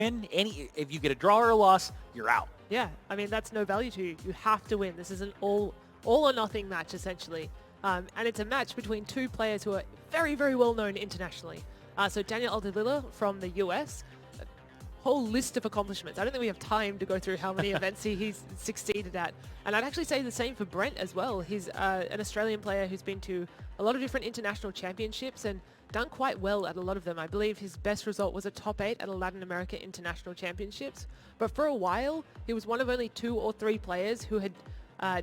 win, if you get a draw or a loss, you're out. Yeah, I mean, that's no value to you. You have to win. This is an all or nothing match, essentially. And it's a match between two players who are very, very well known internationally. So Daniel Altavilla from the US, a whole list of accomplishments. I don't think we have time to go through how many events he's succeeded at. And I'd actually say the same for Brent as well. He's an Australian player who's been to a lot of different international championships and done quite well at a lot of them. I believe his best result was a top 8 at a Latin America International Championships. But for a while, he was one of only 2 or 3 players who had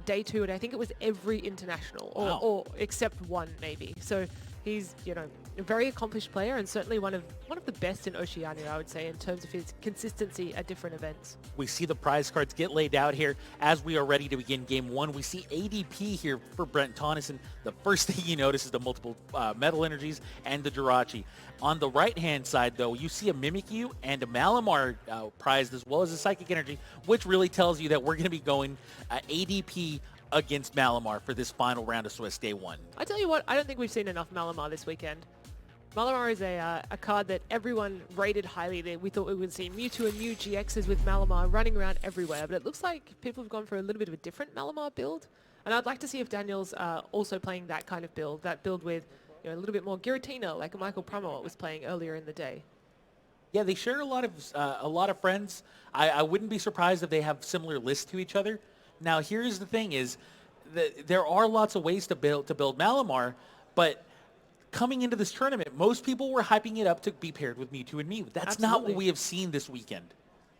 day 2, and I think it was every international, or except one maybe. So he's, a very accomplished player and certainly one of the best in Oceania, I would say, in terms of his consistency at different events. We see the prize cards get laid out here as we are ready to begin game 1. We see ADP here for Brent Tonisson. The first thing you notice is the multiple metal energies and the Jirachi. On the right-hand side, though, you see a Mimikyu and a Malamar prized, as well as a Psychic Energy, which really tells you that we're going to be going ADP against Malamar for this final round of Swiss Day 1. I tell you what, I don't think we've seen enough Malamar this weekend. Malamar is a card that everyone rated highly. We thought we would see Mewtwo and Mew GXs with Malamar running around everywhere, but it looks like people have gone for a little bit of a different Malamar build. And I'd like to see if Daniel's also playing that kind of build, that build with a little bit more Giratina, like Michael Pramawat was playing earlier in the day. Yeah, they share a lot of friends. I wouldn't be surprised if they have similar lists to each other. Now, here's the thing: is that there are lots of ways to build Malamar, but coming into this tournament, most people were hyping it up to be paired with Mewtwo and Mew. That's Absolutely not what we have seen this weekend.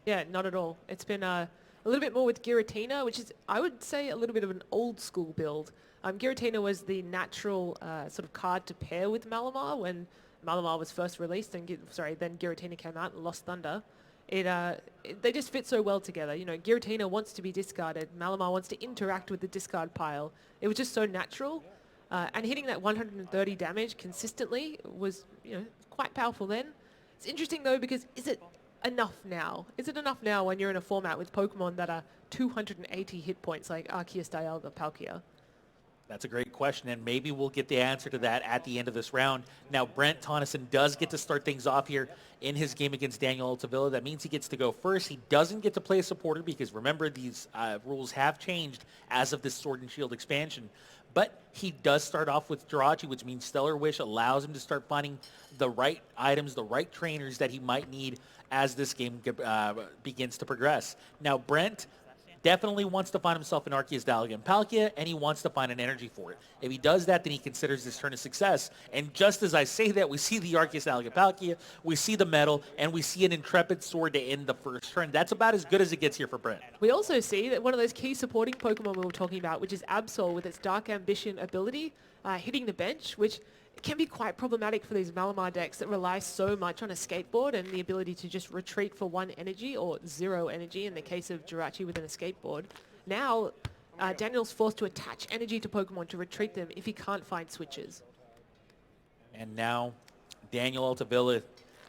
Yeah, not at all. It's been a little bit more with Giratina, which is, I would say, a little bit of an old school build. Giratina was the natural sort of card to pair with Malamar when Malamar was first released, and then Giratina came out and lost Thunder. They just fit so well together. Giratina wants to be discarded. Malamar wants to interact with the discard pile. It was just so natural. And hitting that 130 damage consistently was, quite powerful then. It's interesting, though, because is it enough now? Is it enough now when you're in a format with Pokemon that are 280 hit points like Arceus, Dialga, Palkia? That's a great question, and maybe we'll get the answer to that at the end of this round. Now, Brent Tonisson does get to start things off here in his game against Daniel Altavilla. That means he gets to go first. He doesn't get to play a supporter because, remember, these rules have changed as of this Sword and Shield expansion. But he does start off with Jirachi, which means Stellar Wish allows him to start finding the right items, the right trainers that he might need as this game begins to progress. Now, Brent definitely wants to find himself an Arceus, Dialga, and Palkia, and he wants to find an energy for it. If he does that, then he considers this turn a success. And just as I say that, we see the Arceus, Dialga, Palkia, we see the metal, and we see an Intrepid Sword to end the first turn. That's about as good as it gets here for Brent. We also see that one of those key supporting Pokemon we were talking about, which is Absol with its Dark Ambition ability, hitting the bench, which can be quite problematic for these Malamar decks that rely so much on a skateboard and the ability to just retreat for 1 energy or 0 energy in the case of Jirachi within a skateboard. Now, Daniel's forced to attach energy to Pokemon to retreat them if he can't find switches. And now, Daniel Altavilla,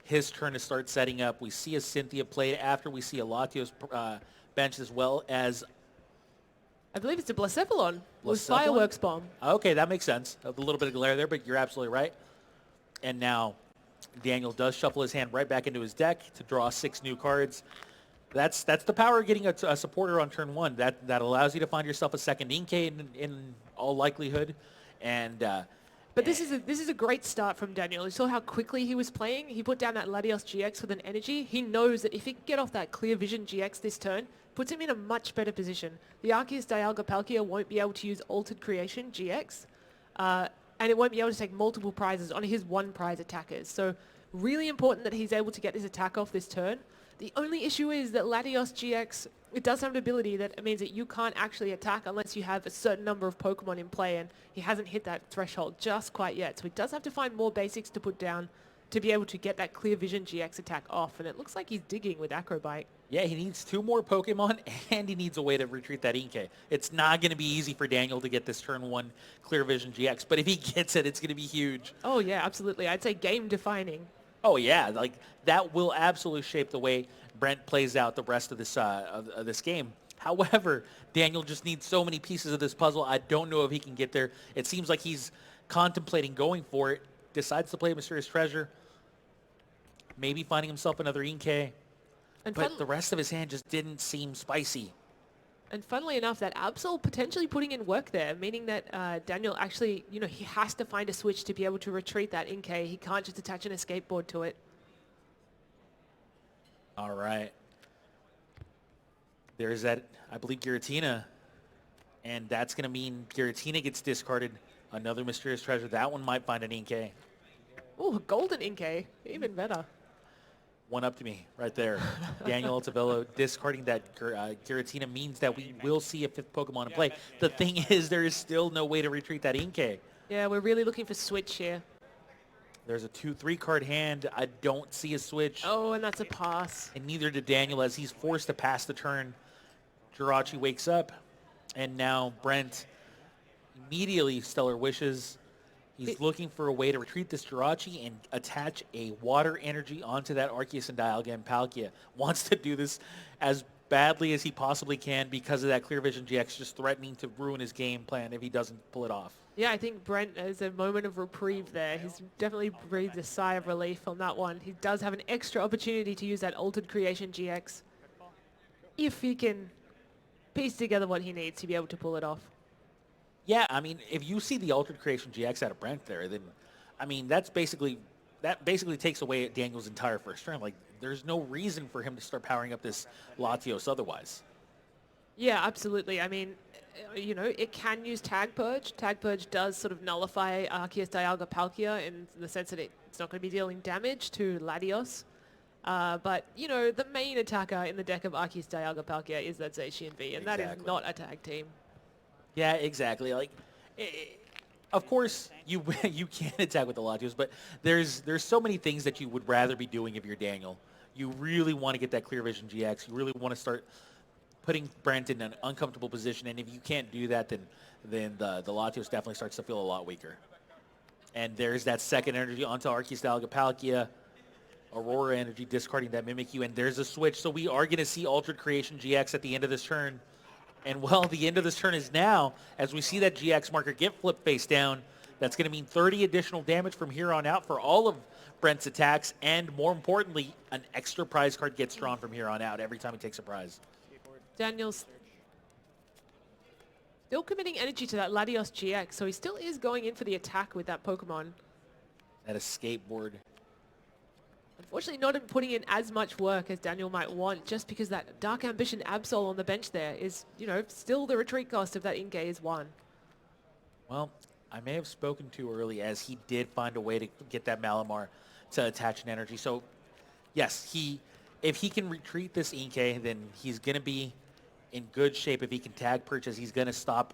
his turn to start setting up. We see a Cynthia played after we see a Latios bench, as well as I believe it's a Blacephalon with Fireworks Bomb. Okay, that makes sense. A little bit of glare there, but you're absolutely right. And now Daniel does shuffle his hand right back into his deck to draw 6 new cards. That's the power of getting a supporter on turn 1. That allows you to find yourself a second Inkay in all likelihood. And but this is a great start from Daniel. You saw how quickly he was playing. He put down that Latios GX with an energy. He knows that if he can get off that Clear Vision GX this turn, puts him in a much better position. The Arceus, Dialga, Palkia won't be able to use Altered Creation GX, and it won't be able to take multiple prizes on his 1 prize attackers. So really important that he's able to get his attack off this turn. The only issue is that Latios GX, it does have an ability that means that you can't actually attack unless you have a certain number of Pokemon in play, and he hasn't hit that threshold just quite yet. So he does have to find more basics to put down to be able to get that Clear Vision GX attack off, and it looks like he's digging with Acrobite. Yeah, he needs 2 more Pokemon, and he needs a way to retreat that Inkay. It's not going to be easy for Daniel to get this turn 1 Clear Vision GX, but if he gets it, it's going to be huge. Oh, yeah, absolutely. I'd say game-defining. Oh, yeah. Like, that will absolutely shape the way Brent plays out the rest of this game. However, Daniel just needs so many pieces of this puzzle. I don't know if he can get there. It seems like he's contemplating going for it, decides to play Mysterious Treasure, maybe finding himself another Inkay. And but the rest of his hand just didn't seem spicy. And funnily enough, that Absol potentially putting in work there, meaning that Daniel actually, he has to find a switch to be able to retreat that Inkay. He can't just attach an escape board to it. All right. There's that, I believe, Giratina. And that's going to mean Giratina gets discarded. Another mysterious treasure. That one might find an Inkay. Oh, a golden Inkay. Even better. One up to me right there. Daniel Altavilla discarding that Giratina means that we will see a fifth Pokemon in play. The thing is, there is still no way to retreat that Inkay. Yeah, we're really looking for switch here. There's a 2-3 card hand. I don't see a switch. Oh, and that's a pass. And neither did Daniel as he's forced to pass the turn. Jirachi wakes up. And now Brent immediately Stellar Wishes. He's looking for a way to retreat this Jirachi and attach a water energy onto that Arceus and Dialga and Palkia. Wants to do this as badly as he possibly can because of that Clear Vision GX just threatening to ruin his game plan if he doesn't pull it off. Yeah, I think Brent has a moment of reprieve there. He's definitely breathed a sigh of relief on that one. He does have an extra opportunity to use that Altered Creation GX if he can piece together what he needs to be able to pull it off. Yeah, I mean, if you see the Altered Creation GX out of Brent there, then, I mean, that basically takes away Daniel's entire first turn. Like, there's no reason for him to start powering up this Latios otherwise. Yeah, absolutely. I mean, it can use Tag Purge. Tag Purge does sort of nullify Arceus, Dialga, Palkia in the sense that it's not going to be dealing damage to Latios. But, the main attacker in the deck of Arceus, Dialga, Palkia is that Zacian V, and that is not a tag team. Yeah, exactly. Like, of course, you can attack with the Latios, but there's so many things that you would rather be doing if you're Daniel. You really want to get that Clear Vision GX. You really want to start putting Brent in an uncomfortable position, and if you can't do that, then the Latios definitely starts to feel a lot weaker. And there's that second energy onto Arceus, Dialga, Palkia. Aurora energy discarding that Mimikyu, and there's a switch. So we are going to see Altered Creation GX at the end of this turn. And, well, the end of this turn is now, as we see that GX marker get flipped face down. That's going to mean 30 additional damage from here on out for all of Brent's attacks, and more importantly, an extra prize card gets drawn from here on out every time he takes a prize. Daniel's still committing energy to that Latios GX, so he still is going in for the attack with that Pokemon. That escape board. Unfortunately, not putting in as much work as Daniel might want, just because that Dark Ambition Absol on the bench there is, still the retreat cost of that Inkay is 1. Well, I may have spoken too early, as he did find a way to get that Malamar to attach an energy. So, yes, if he can retreat this Inkay, then he's going to be in good shape. If he can tag purchase, he's going to stop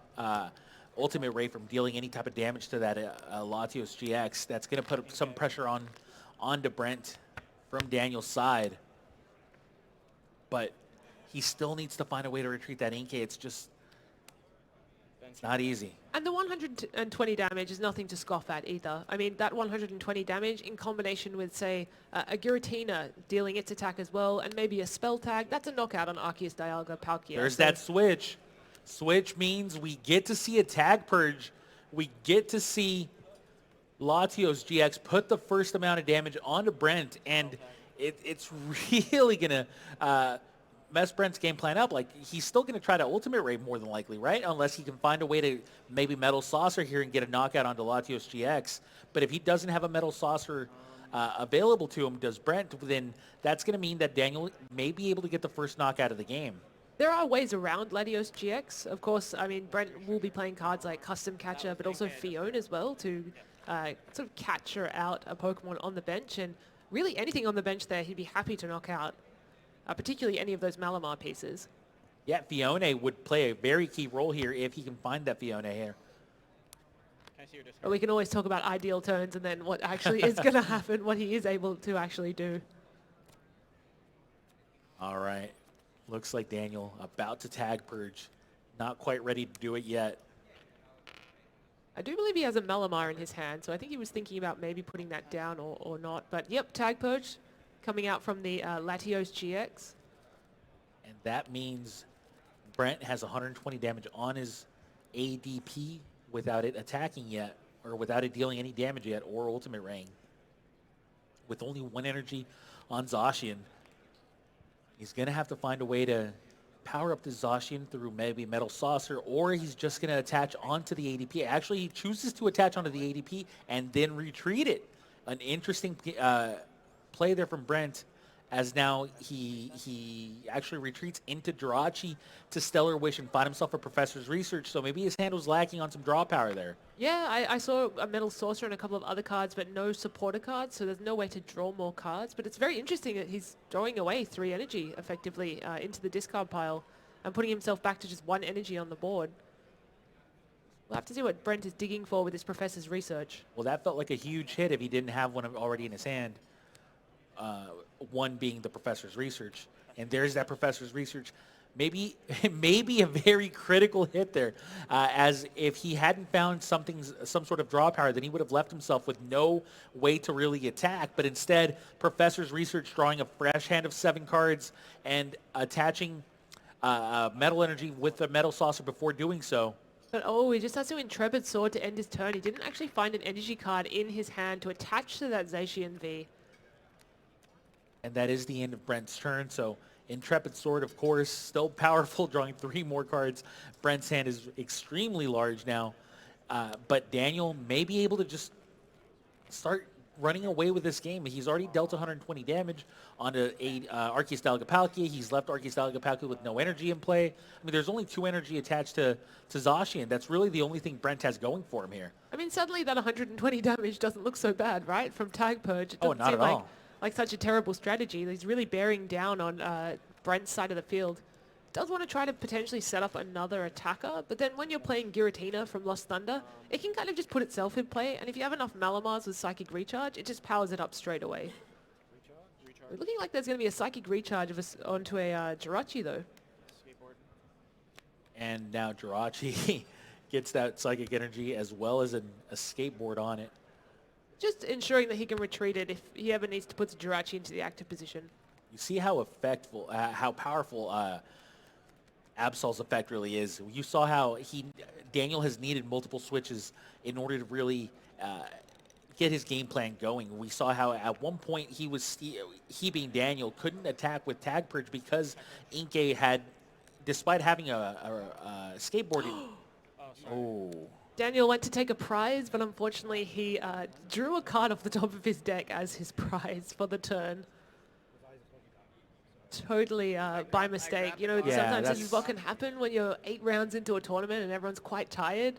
Ultimate Ray from dealing any type of damage to that Latios GX. That's going to put some pressure onto Brent from Daniel's side, but he still needs to find a way to retreat that Inkay. It's not easy. And the 120 damage is nothing to scoff at either. I mean, that 120 damage in combination with, say, a Giratina dealing its attack as well, and maybe a spell tag, that's a knockout on Arceus, Dialga, Palkia. There's that switch. Switch means we get to see a tag purge. We get to see Latios GX put the first amount of damage onto Brent, and it's really going to mess Brent's game plan up. Like, he's still going to try to Ultimate Ray more than likely, right? Unless he can find a way to maybe Metal Saucer here and get a knockout onto Latios GX. But if he doesn't have a Metal Saucer available to him, does Brent, then that's going to mean that Daniel may be able to get the first knockout of the game. There are ways around Latios GX. Of course, I mean, Brent will be playing cards like Custom Catcher, but also Fiona as well to sort of capture out a Pokemon on the bench, and really anything on the bench there he'd be happy to knock out, particularly any of those Malamar pieces. Yeah, Fiona would play a very key role here if he can find that Fiona here. But we can always talk about ideal turns and then what actually is going to happen, what he is able to actually do. All right. Looks like Daniel about to tag purge. Not quite ready to do it yet. I do believe he has a Malamar in his hand, so I think he was thinking about maybe putting that down or not. But yep, tag purge coming out from the Latios GX. And that means Brent has 120 damage on his ADP without it attacking yet, or without it dealing any damage yet, or Ultimate Raying. With only 1 energy on Zacian. He's going to have to find a way to power up the Zacian through maybe Metal Saucer, or he's just going to attach onto the ADP. Actually, he chooses to attach onto the ADP and then retreat it. An interesting play there from Brent, as now he actually retreats into Jirachi to Stellar Wish and find himself a Professor's Research, so maybe his hand was lacking on some draw power there. Yeah, I saw a Metal Sorcerer and a couple of other cards, but no supporter cards, so there's no way to draw more cards. But it's very interesting that he's throwing away 3 energy, effectively, into the discard pile and putting himself back to just 1 energy on the board. We'll have to see what Brent is digging for with his Professor's Research. Well, that felt like a huge hit if he didn't have one already in his hand. One being the Professor's Research. And there's that Professor's Research. Maybe a very critical hit there, as if he hadn't found some sort of draw power, then he would have left himself with no way to really attack. But instead, Professor's Research drawing a fresh hand of 7 cards and attaching Metal Energy with the Metal Saucer before doing so. But he just has to Intrepid Sword to end his turn. He didn't actually find an energy card in his hand to attach to that Zacian V. And that is the end of Brent's turn, so Intrepid Sword, of course, still powerful, drawing 3 more cards. Brent's hand is extremely large now, but Daniel may be able to just start running away with this game. He's already dealt 120 damage onto Arceus Dalgapalkia. He's left Arceus Dalgapalkia with no energy in play. I mean, there's only 2 energy attached to Zacian. That's really the only thing Brent has going for him here. I mean, suddenly that 120 damage doesn't look so bad, right? From Tag Purge. It doesn't not seem at all. Like such a terrible strategy. He's really bearing down on Brent's side of the field. Does want to try to potentially set up another attacker, but then when you're playing Giratina from Lost Thunder, it can kind of just put itself in play, and if you have enough Malamars with Psychic Recharge, it just powers it up straight away. Recharge. Looking like there's going to be a Psychic Recharge onto a Jirachi, though. And now Jirachi gets that Psychic Energy as well as a skateboard on it. Just ensuring that he can retreat it if he ever needs to put the Jirachi into the active position. You see how how powerful Absol's effect really is. You saw how Daniel has needed multiple switches in order to really get his game plan going. We saw how at one point he being Daniel couldn't attack with Tag Purge because Inkay had, despite having a skateboarding. Daniel went to take a prize, but unfortunately he drew a card off the top of his deck as his prize for the turn. Totally by mistake. You know, sometimes this is what can happen when you're 8 rounds into a tournament and everyone's quite tired.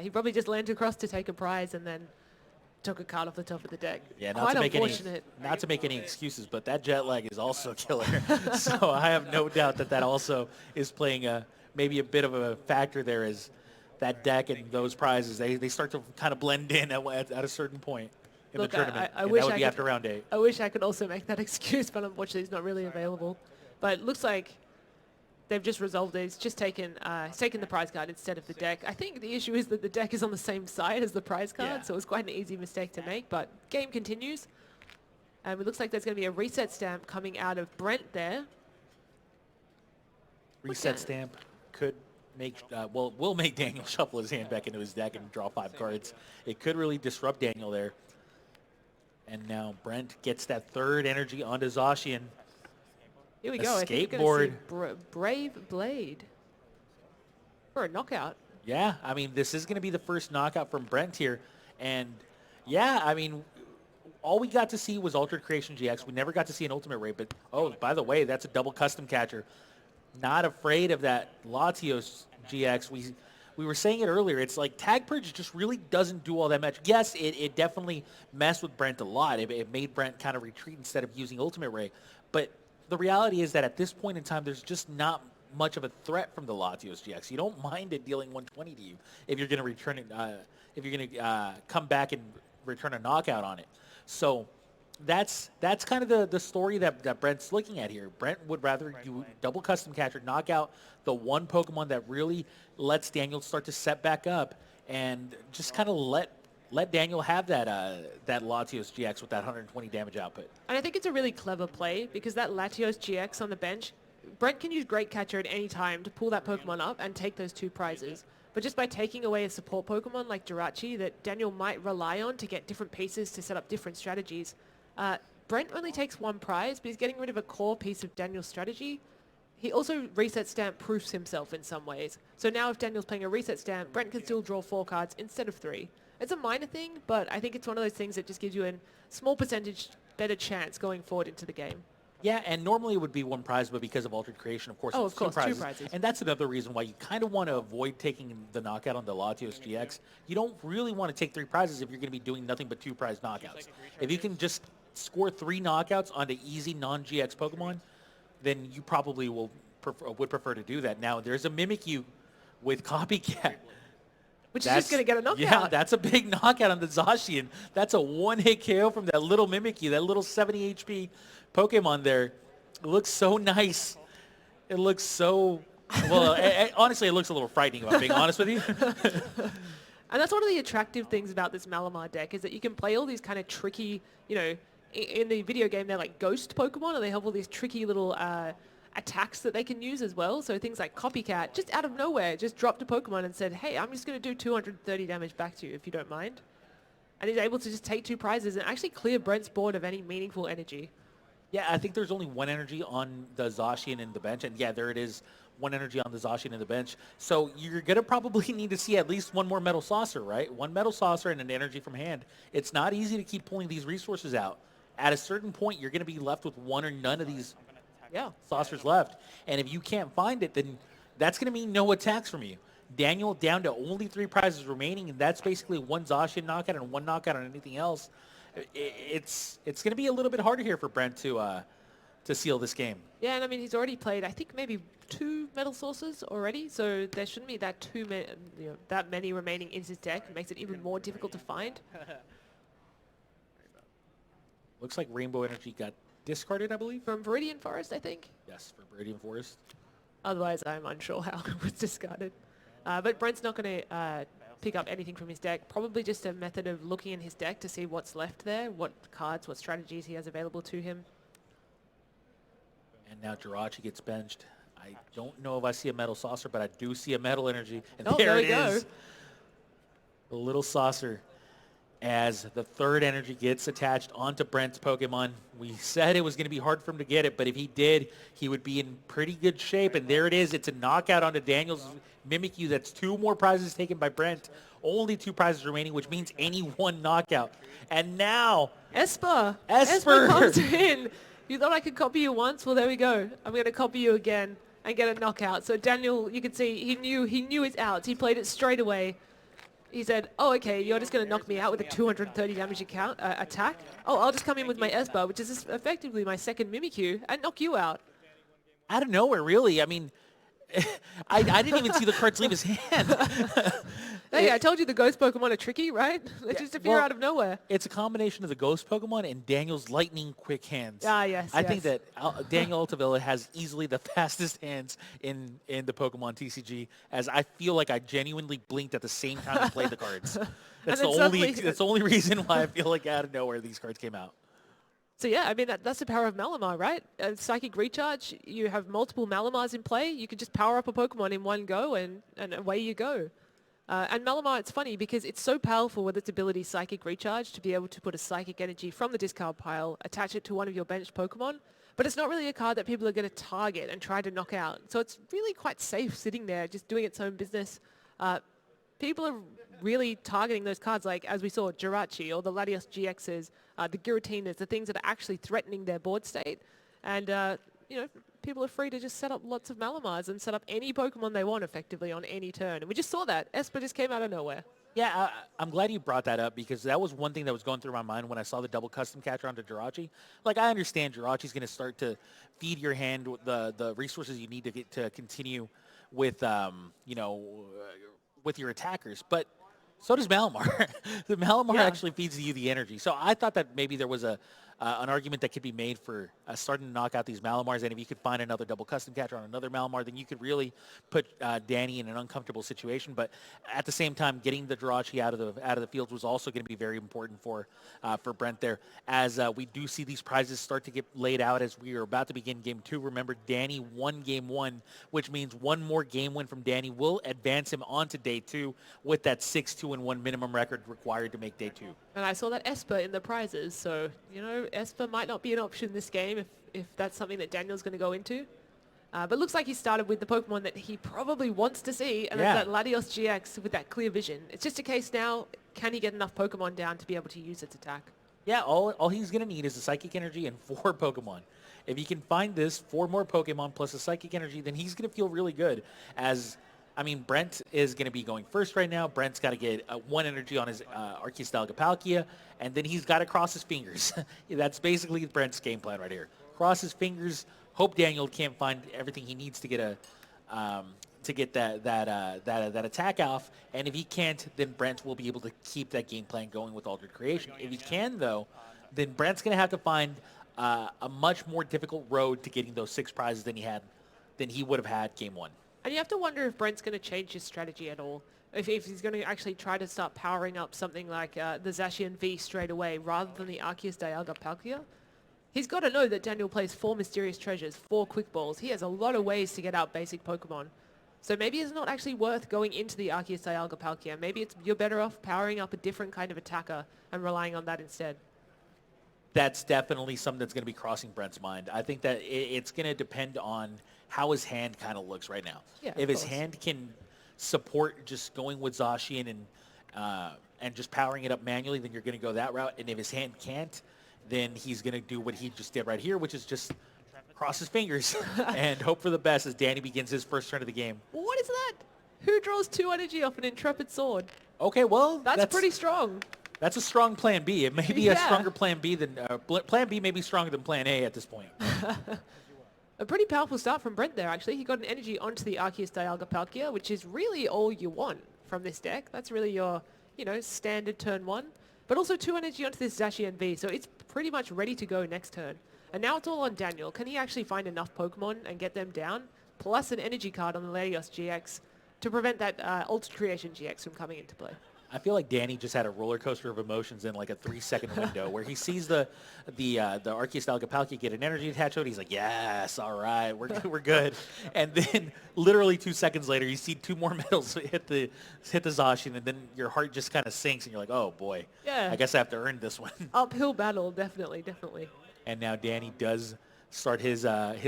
He probably just landed across to take a prize and then took a card off the top of the deck. Yeah, quite unfortunate. Not to make any excuses, but that jet lag is also killer. So I have no doubt that also is playing maybe a bit of a factor there, as that deck and those prizes, they start to kind of blend in at a certain point in the tournament. I wish that would be after round 8. I wish I could also make that excuse, but unfortunately it's not really available. But it looks like they've just resolved it. It's just taken the prize card instead of the deck. I think the issue is that the deck is on the same side as the prize card, so it was quite an easy mistake to make. But game continues. It looks like there's going to be a reset stamp coming out of Brent there. Reset stamp could will make Daniel shuffle his hand back into his deck and draw 5 cards. It could really disrupt Daniel there. And now Brent gets that 3rd energy onto Zacian. Here we go. Skateboard. Brave Blade for a knockout. Yeah, I mean, this is going to be the first knockout from Brent here. And yeah, I mean, all we got to see was Altered Creation GX. We never got to see an Ultimate Ray, but by the way, that's a double custom catcher. Not afraid of that Latios GX. We were saying it earlier. It's like Tag Purge just really doesn't do all that much. Yes, it definitely messed with Brent a lot. It made Brent kind of retreat instead of using Ultimate Ray. But the reality is that at this point in time, there's just not much of a threat from the Latios GX. You don't mind it dealing 120 to you if you're going to return it. If you're going to come back and return a knockout on it. So that's kind of the story that Brent's looking at here. Brent would rather do double custom catcher, knock out the one Pokemon that really lets Daniel start to set back up, and just kind of let Daniel have that Latios GX with that 120 damage output. And I think it's a really clever play because that Latios GX on the bench, Brent can use Great Catcher at any time to pull that Pokemon up and take those 2 prizes. But just by taking away a support Pokemon like Jirachi that Daniel might rely on to get different pieces to set up different strategies, Brent only takes one prize, but he's getting rid of a core piece of Daniel's strategy. He also reset stamp proofs himself in some ways. So now if Daniel's playing a reset stamp, Brent can still draw 4 cards instead of 3. It's a minor thing, but I think it's one of those things that just gives you a small percentage better chance going forward into the game. Yeah, and normally it would be 1 prize, but because of Altered Creation, of course, Oh, it's of course, 2 prizes. 2 prizes. And that's another reason why you kind of want to avoid taking the knockout on the Latios GX. You don't really want to take 3 prizes if you're going to be doing nothing but 2 prize knockouts. If you can just score 3 knockouts on the easy non-GX Pokemon, then you probably would prefer to do that. Now, there's a Mimikyu with Copycat. Which is just going to get a knockout. Yeah, that's a big knockout on the Zacian. That's a 1-hit KO from that little Mimikyu, that little 70 HP Pokemon there. It looks so nice. It looks so... Well, honestly, it looks a little frightening, if I'm being honest with you. And that's one of the attractive things about this Malamar deck, is that you can play all these kind of tricky, in the video game, they're like ghost Pokemon, and they have all these tricky little attacks that they can use as well. So things like Copycat, just out of nowhere, just dropped a Pokemon and said, hey, I'm just going to do 230 damage back to you if you don't mind. And he's able to just take 2 prizes and actually clear Brent's board of any meaningful energy. Yeah, I think there's only 1 energy on the Zacian in the bench. And yeah, there it is, 1 energy on the Zacian in the bench. So you're going to probably need to see at least 1 more Metal Saucer, right? 1 Metal Saucer and an energy from hand. It's not easy to keep pulling these resources out. At a certain point, you're going to be left with 1 or none of these saucers left. And if you can't find it, then that's going to mean no attacks from you. Daniel down to only 3 prizes remaining, and that's basically 1 Zacian knockout and 1 knockout on anything else. It's going to be a little bit harder here for Brent to seal this game. Yeah, and I mean, he's already played, I think, maybe 2 Metal Sources already, so there shouldn't be that many remaining in his deck. It makes it even more difficult to find. Looks like Rainbow Energy got discarded, I believe. From Viridian Forest, I think? Yes, for Viridian Forest. Otherwise, I'm unsure how it was discarded. But Brent's not going to pick up anything from his deck. Probably just a method of looking in his deck to see what's left there, what cards, what strategies he has available to him. And now Jirachi gets benched. I don't know if I see a Metal Saucer, but I do see a Metal Energy. And there it is. The little saucer. As the 3rd energy gets attached onto Brent's Pokemon. We said it was going to be hard for him to get it, but if he did, he would be in pretty good shape. And there it is. It's a knockout onto Daniel's Mimikyu. That's 2 more prizes taken by Brent. Only 2 prizes remaining, which means any 1 knockout. And now... Esper comes in. You thought I could copy you once? Well, there we go. I'm going to copy you again and get a knockout. So Daniel, you can see, he knew his outs. He played it straight away. He said, oh, okay, you're just going to knock me out with a 230 damage attack? Oh, I'll just come in with my Esper, which is effectively my 2nd Mimikyu, and knock you out. Out of nowhere, really. I mean, I didn't even see the cards leave his hand. Hey, I told you the ghost Pokemon are tricky, right? They just appear out of nowhere. It's a combination of the ghost Pokemon and Daniel's lightning quick hands. Ah, yes. I think that Daniel Altavilla has easily the fastest hands in the Pokemon TCG, as I feel like I genuinely blinked at the same time he played the cards. That's the only reason why I feel like out of nowhere these cards came out. So yeah, I mean, that's the power of Malamar, right? Psychic Recharge, you have multiple Malamars in play. You can just power up a Pokemon in one go, and away you go. And Malamar, it's funny because it's so powerful with its ability Psychic Recharge to be able to put a Psychic Energy from the discard pile, attach it to one of your benched Pokemon, but it's not really a card that people are going to target and try to knock out. So it's really quite safe sitting there, just doing its own business. People are really targeting those cards like, as we saw, Jirachi or the Latios GXs, the Giratinas, the things that are actually threatening their board state. And, people are free to just set up lots of Malamars and set up any Pokemon they want effectively on any turn. And we just saw that. Esper just came out of nowhere. Yeah, I'm glad you brought that up because that was one thing that was going through my mind when I saw the double custom catcher onto Jirachi. Like, I understand Jirachi's going to start to feed your hand the resources you need to get to continue with, with your attackers. But so does Malamar. The Malamar actually feeds you the energy. So I thought that maybe there was an argument that could be made for starting to knock out these Malamars, and if you could find another double custom catcher on another Malamar, then you could really put Danny in an uncomfortable situation. But at the same time, getting the Jirachi out of the field was also going to be very important for Brent there, as we do see these prizes start to get laid out as we are about to begin Game 2. Remember, Danny won Game 1, which means one more game win from Danny will advance him on to Day 2 with that 6-2-1 minimum record required to make Day 2. And I saw that Esper in the prizes, so, you know, Esper might not be an option this game if that's something that Daniel's going to go into. But looks like he started with the Pokemon that he probably wants to see, and that's that Latios GX with that clear vision. It's just a case now, can he get enough Pokemon down to be able to use its attack? Yeah, all he's going to need is a Psychic Energy and 4 Pokemon. If he can find this, 4 more Pokemon plus a Psychic Energy, then he's going to feel really good. Brent is going to be going first right now. Brent's got to get 1 energy on his Arceus Palkia, and then he's got to cross his fingers. That's basically Brent's game plan right here. Cross his fingers, hope Daniel can't find everything he needs to get that attack off, and if he can't, then Brent will be able to keep that game plan going with Altered Creation. If he can, though, then Brent's going to have to find a much more difficult road to getting those 6 prizes than he would have had game 1. And you have to wonder if Brent's going to change his strategy at all. If he's going to actually try to start powering up something like the Zacian V straight away rather than the Arceus Palkia. He's got to know that Daniel plays 4 Mysterious Treasures, 4 Quick Balls. He has a lot of ways to get out basic Pokemon. So maybe it's not actually worth going into the Arceus Palkia. Maybe you're better off powering up a different kind of attacker and relying on that instead. That's definitely something that's going to be crossing Brent's mind. I think that it's going to depend on how his hand kind of looks right now. Yeah, if his hand can support just going with Zacian and just powering it up manually, then you're going to go that route. And if his hand can't, then he's going to do what he just did right here, which is just cross his fingers and hope for the best as Danny begins his first turn of the game. What is that? Who draws 2 energy off an Intrepid Sword? Okay, well, that's pretty strong. That's a strong plan B. It may be a stronger plan B than plan B may be stronger than plan A at this point. A pretty powerful start from Brent there, actually. He got an energy onto the Arceus Palkia, which is really all you want from this deck. That's really your, standard turn 1. But also 2 energy onto this Zacian V, so it's pretty much ready to go next turn. And now it's all on Daniel. Can he actually find enough Pokemon and get them down? Plus an energy card on the Latios GX to prevent that Altered Creation GX from coming into play. I feel like Danny just had a roller coaster of emotions in like a 3-second window where he sees the Arceus Palkia get an energy attached to it. He's like, yes, all right, we're good. And then literally 2 seconds later, you see 2 more metals hit the Zacian, and then your heart just kind of sinks, and you're like, oh boy, I guess I have to earn this one. Uphill battle, definitely. And now Danny does start his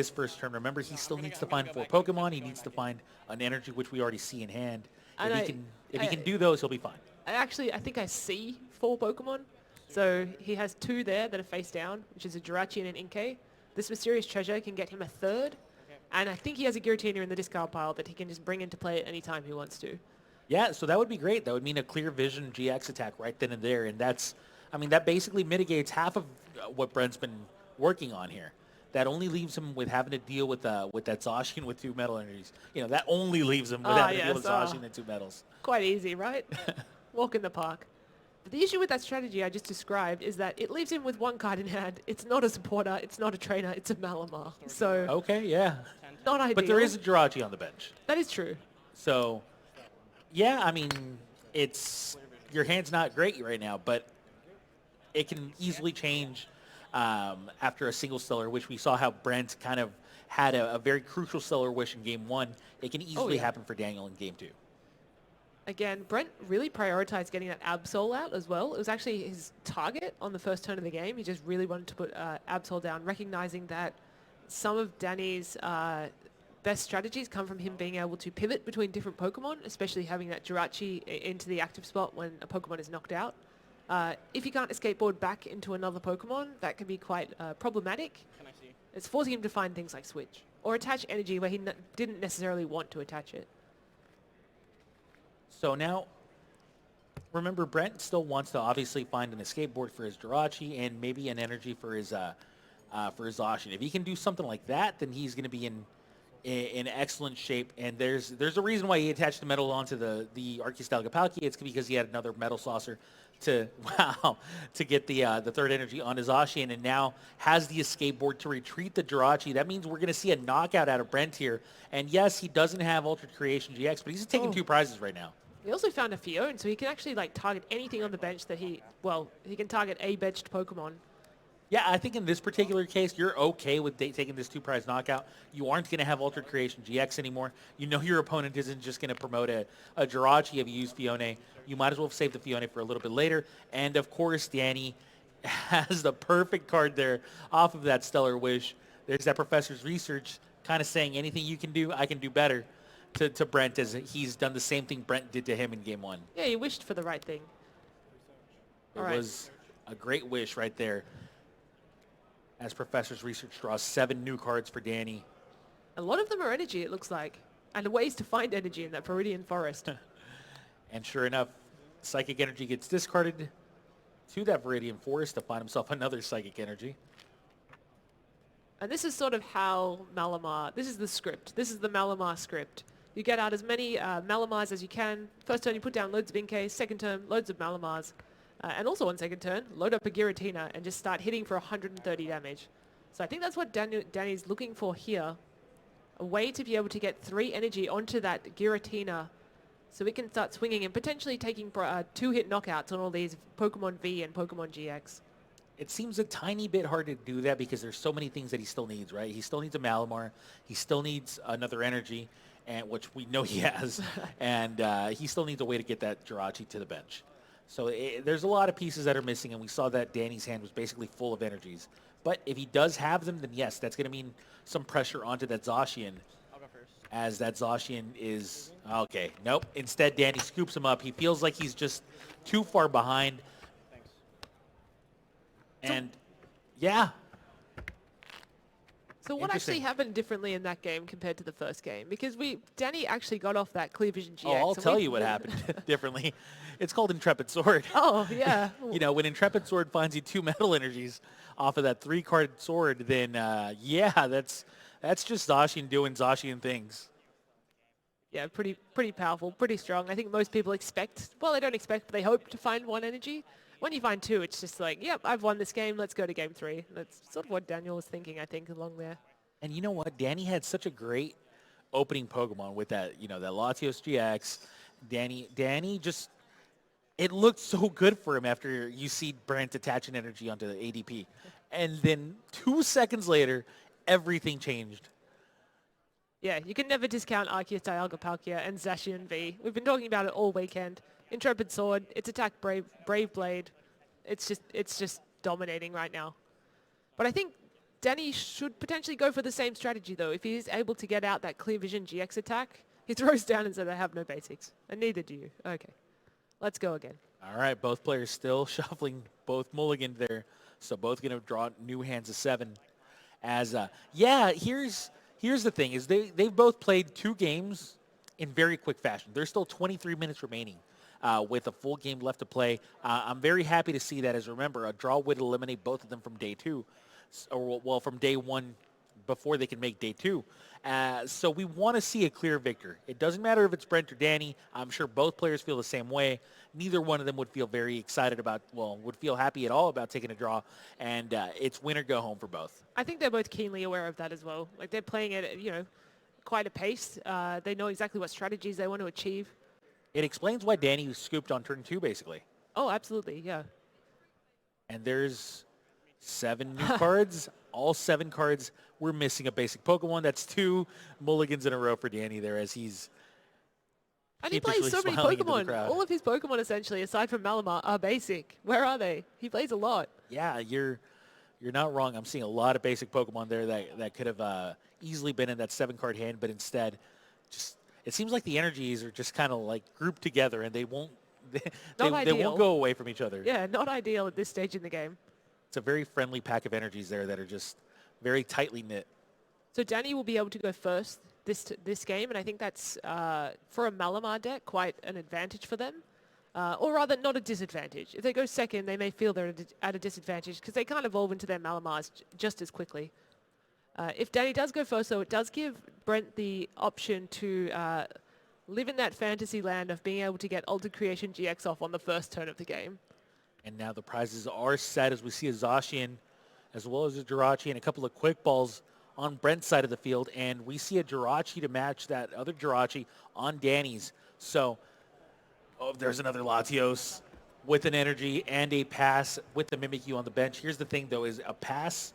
first turn. Remember, he still needs to find 4 Pokemon. He needs to find an energy, which we already see in hand. If he can do those, he'll be fine. I think I see 4 Pokemon. So he has 2 there that are face down, which is a Jirachi and an Inkay. This Mysterious Treasure can get him a 3rd. And I think he has a Giratina in the discard pile that he can just bring into play at any time he wants to. Yeah, so that would be great. That would mean a Clear Vision GX attack right then and there. And that basically mitigates half of what Brent's been working on here. That only leaves him with having to deal with that Zacian with 2 metal energies. That only leaves him with having to deal with Zacian and 2 metals. Quite easy, right? Walk in the park. But the issue with that strategy I just described is that it leaves him with 1 card in hand. It's not a supporter, it's not a trainer, it's a Malamar. So okay, yeah. Not ideal. But there is a Jirachi on the bench. That is true. So, yeah, your hand's not great right now, but it can easily change after a single stellar, which we saw how Brent kind of had a very crucial stellar wish in game 1. It can easily happen for Daniel in game 2. Again, Brent really prioritized getting that Absol out as well. It was actually his target on the first turn of the game. He just really wanted to put Absol down, recognizing that some of Danny's best strategies come from him being able to pivot between different Pokemon, especially having that Jirachi into the active spot when a Pokemon is knocked out. If he can't escape board back into another Pokemon, that can be quite problematic. It's forcing him to find things like Switch or attach energy where he didn't necessarily want to attach it. So now, remember, Brent still wants to obviously find an escape board for his Jirachi and maybe an energy for his Zacian. If he can do something like that, then he's going to be in excellent shape. And there's a reason why he attached the metal onto the Arceus Palkia. It's because he had another metal saucer to get the 3rd energy on his Zacian, and now has the escape board to retreat the Jirachi. That means we're going to see a knockout out of Brent here. And yes, he doesn't have Altered Creation GX, but he's taking 2 prizes right now. He also found a Fione, so he can actually target anything on the bench that he can target a benched Pokemon. Yeah, I think in this particular case, you're okay with taking this 2-prize knockout. You aren't going to have Altered Creation GX anymore. You know your opponent isn't just going to promote a Jirachi if you use Fione. You might as well save the Fione for a little bit later. And, of course, Danny has the perfect card there off of that Stellar Wish. There's that Professor's Research kind of saying anything you can do, I can do better to Brent, as he's done the same thing Brent did to him in Game 1. Yeah, he wished for the right thing. It was a great wish right there. As Professor's Research draws 7 new cards for Danny. A lot of them are energy, it looks like. And ways to find energy in that Viridian Forest. And sure enough, Psychic Energy gets discarded to that Viridian Forest to find himself another Psychic Energy. And this is sort of how Malamar, this is the script. This is the Malamar script. You get out as many Malamars as you can. First turn, you put down loads of Inkay. Second turn, loads of Malamars. And also on second turn, load up a Giratina and just start hitting for 130 damage. So I think that's what Danny's looking for here. A way to be able to get 3 energy onto that Giratina so we can start swinging and potentially taking 2-hit knockouts on all these Pokemon V and Pokemon GX. It seems a tiny bit hard to do that because there's so many things that he still needs, right? He still needs a Malamar. He still needs another energy, and which we know he has. And he still needs a way to get that Jirachi to the bench. So there's a lot of pieces that are missing, and we saw that Danny's hand was basically full of energies. But if he does have them, then yes, that's going to mean some pressure onto that Zacian. I'll go first. As that Zacian is... Okay, nope. Instead, Danny scoops him up. He feels like he's just too far behind. Thanks. And, yeah. So what actually happened differently in that game compared to the first game? Because Danny actually got off that Clear Vision GX. Oh, I'll tell you what happened differently. It's called Intrepid Sword. Oh, yeah. You know, when Intrepid Sword finds you 2 metal energies off of that 3-card sword, then, yeah, that's just Zacian doing Zacian things. Yeah, pretty powerful, pretty strong. I think most people expect, well, they don't expect, but they hope to find 1 energy. When you find 2, it's just like, yep, I've won this game. Let's go to game 3. That's sort of what Daniel was thinking, I think, along there. And you know what? Danny had such a great opening Pokemon with that, you know, that Latios GX. Danny just, it looked so good for him after you see Brent attach an energy onto the ADP. And then 2 seconds later, everything changed. Yeah, you can never discount Arceus, Dialga, Palkia, and Zacian V. We've been talking about it all weekend. Intrepid Sword, its attack Brave Blade. It's just dominating right now. But I think Danny should potentially go for the same strategy though. If he is able to get out that Clear Vision GX attack, he throws down and says, I have no basics. And neither do you. Okay, let's go again. All right, both players still shuffling both mulligan there. So both going to draw new hands of 7. As, yeah, here's the thing, is they've both played 2 games in very quick fashion. There's still 23 minutes remaining with a full game left to play. I'm very happy to see that, as remember, a draw would eliminate both of them from day 2, or well, from day 1 before they can make day 2. So we want to see a clear victor. It doesn't matter if it's Brent or Danny. I'm sure both players feel the same way. Neither one of them would feel very excited about, well, would feel happy at all about taking a draw. And it's win or go home for both. I think they're both keenly aware of that as well. Like, they're playing at, you know, quite a pace. They know exactly what strategies they want to achieve. It explains why Danny was scooped on turn 2, basically. Oh, absolutely, yeah. And there's 7 new cards. All 7 cards. We're missing a basic Pokemon. That's 2 mulligans in a row for Danny there, as he's... And he plays so many Pokemon. All of his Pokemon, essentially, aside from Malamar, are basic. Where are they? He plays a lot. Yeah, you're not wrong. I'm seeing a lot of basic Pokemon there that could have easily been in that 7-card hand, but instead, just it seems like the energies are just kind of like grouped together, and they won't they won't go away from each other. Yeah, not ideal at this stage in the game. It's a very friendly pack of energies there that are just very tightly knit. So Danny will be able to go first this game, and I think that's, for a Malamar deck, quite an advantage for them. Or rather, not a disadvantage. If they go second, they may feel they're at a disadvantage because they can't evolve into their Malamars just as quickly. If Danny does go first, though, it does give Brent the option to live in that fantasy land of being able to get Altered Creation GX off on the first turn of the game. And now the prizes are set as we see a Zacian as well as a Jirachi and a couple of quick balls on Brent's side of the field. And we see a Jirachi to match that other Jirachi on Danny's. So, oh, there's another Latios. with an energy and a pass with the Mimikyu on the bench. Here's the thing, though, is a pass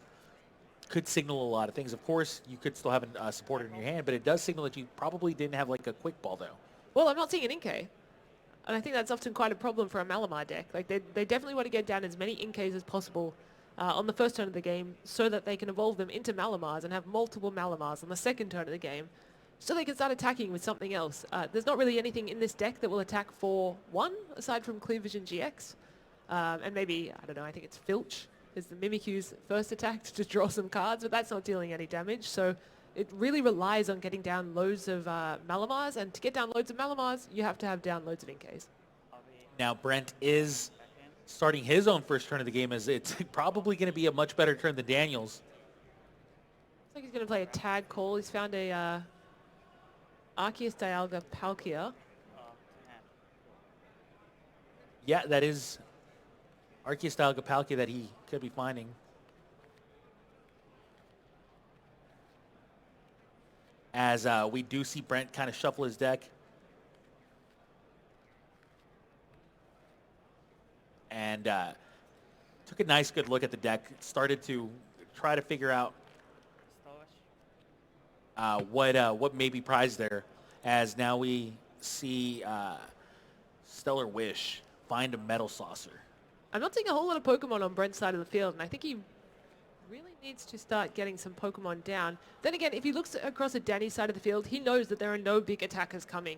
could signal a lot of things. Of course, you could still have a supporter in your hand, but it does signal that you probably didn't have like a quick ball, though. Well, I'm not seeing an Inkay. And I think that's often quite a problem for a Malamar deck. Like they definitely want to get down as many Inkays as possible on the first turn of the game so that they can evolve them into Malamars and have multiple Malamars on the second turn of the game so they can start attacking with something else. There's not really anything in this deck that will attack for one, aside from Clear Vision GX. And maybe, I don't know, I think it's Filch is the Mimikyu's first attack to draw some cards, but that's not dealing any damage. So it really relies on getting down loads of Malamars, and to get down loads of Malamars, you have to have down loads of Inkays. Now, Brent is starting his own first turn of the game, as it's probably going to be a much better turn than Daniel's. Looks like he's going to play a tag call. He's found a Arceus Dialga Palkia. Yeah, that is Arceus Dialga Palkia that he could be finding. As we do see Brent kind of shuffle his deck. And took a nice good look at the deck. Started to try to figure out what may be prized there. As now we see Stellar Wish find a Metal Saucer. I'm not seeing a whole lot of Pokemon on Brent's side of the field, and I think he really needs to start getting some Pokemon down. Then again, if he looks across at Danny's side of the field, he knows that there are no big attackers coming.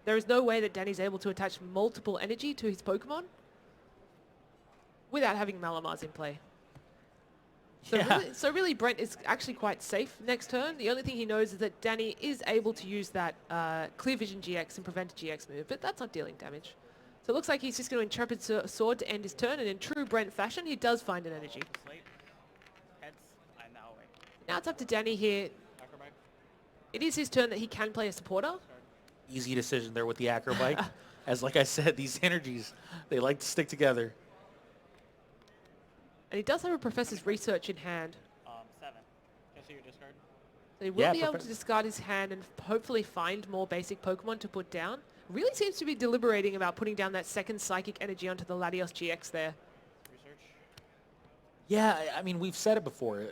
There is no way that Danny's able to attach multiple energy to his Pokemon without having Malamars in play. So, Yeah. so really, Brent is actually quite safe next turn. The only thing he knows is that Danny is able to use that Clear Vision GX and prevent a GX move, but that's not dealing damage. So it looks like he's just going to Intrepid Sword to end his turn, and in true Brent fashion, he does find an energy. Now it's up to Danny here. It is his turn that he can play a supporter. Easy decision there with the Acrobike. As like I said, these energies, they like to stick together. And he does have a Professor's Research in hand. 7. Just your discard. So he will be able to discard his hand and hopefully find more basic Pokemon to put down. Really seems to be deliberating about putting down that second Psychic Energy onto the Latios GX there. Research. Yeah, I mean, we've said it before.